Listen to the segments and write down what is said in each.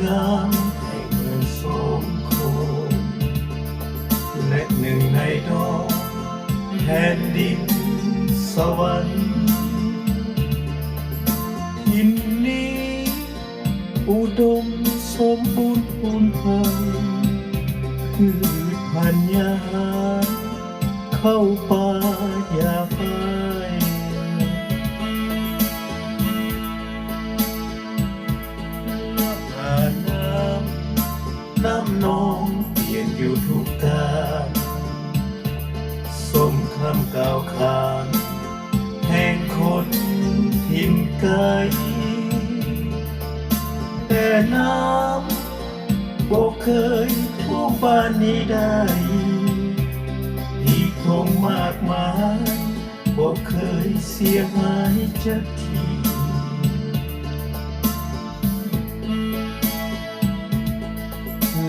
งามแห่งเมืองสมโคมและหนึ่งในดอกแผ่นดินสวรรค์ทินนี้อุดมสมบูรณ์พูนพันพืชพันธุ์ยาเข้าป่ายาไฟน้ำนองเปลี่ยนอยู่ทุกกาลสมคำกล่าวขานแห่งคนถิ่นไกลแต่น้ำบ่เคยท่วมบ้านนี้ได้ที่ทงมากมายบ่เคยเสียหายจักที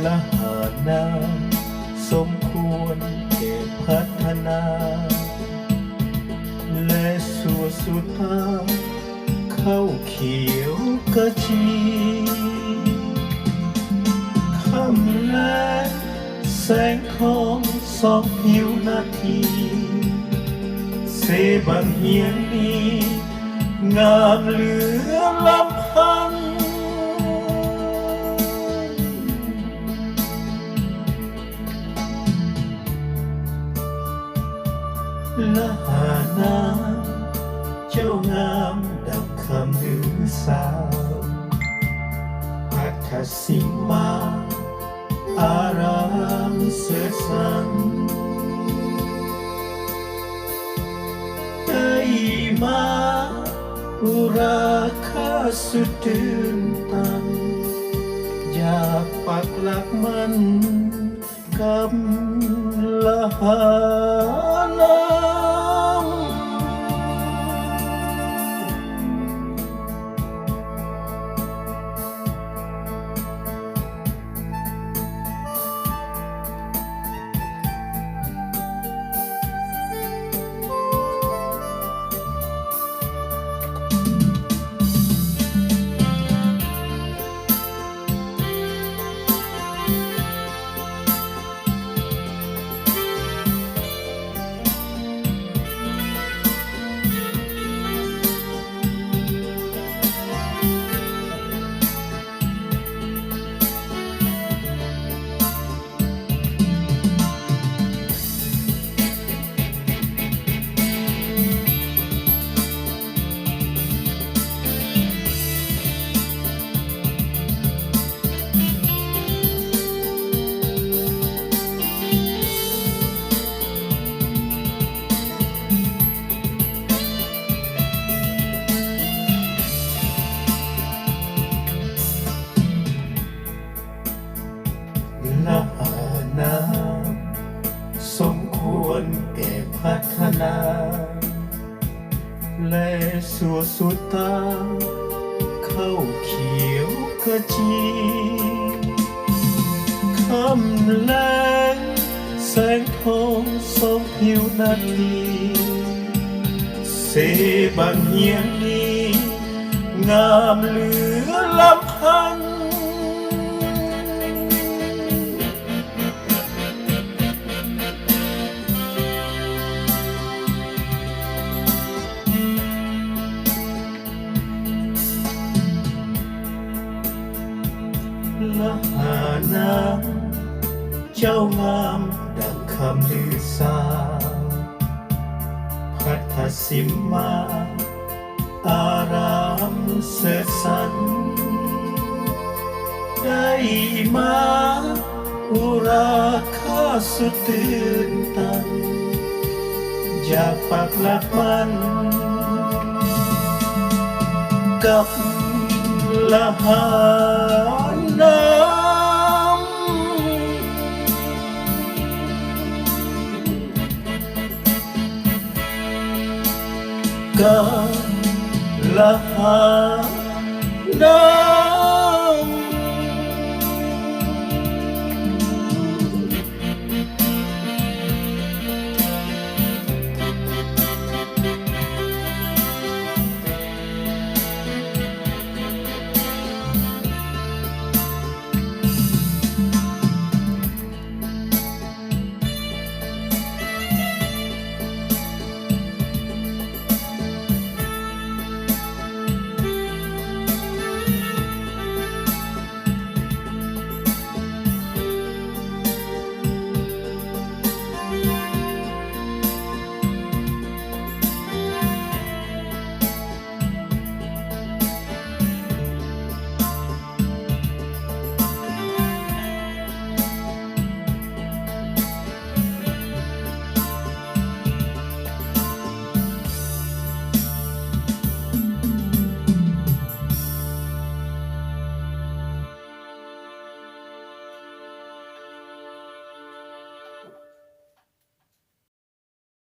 และหาน้ำสมควรแก่พัฒนาและสู่สุดทางเข้าเขียวกระจีคำแลงแสงทองสองผิวนาทีเสบังเฮียงนี้งามเหลือลำพันและหาน้ำเจ้างามดังคำลือสาวพัทสิมาอารามเสือสันได้มาอุราคาสุดตื่นตันอยากปักหลักมันกับละหาน้ำและหาน้ำสมควรแก่พัฒนาและสู่สุดทางเข้าเขียวขจีคำแลงแสงทองสองผิวนาทีเสบังเฮียงนี้งามเหลือลำพันและหาน้ำเจ้างามดังคำลือสาพัทสิมาอารามเสดสันได้มาอุราคาสุดตื่นตันอยากปักหลักมันกับละหาน้ำกับละหาน้ำ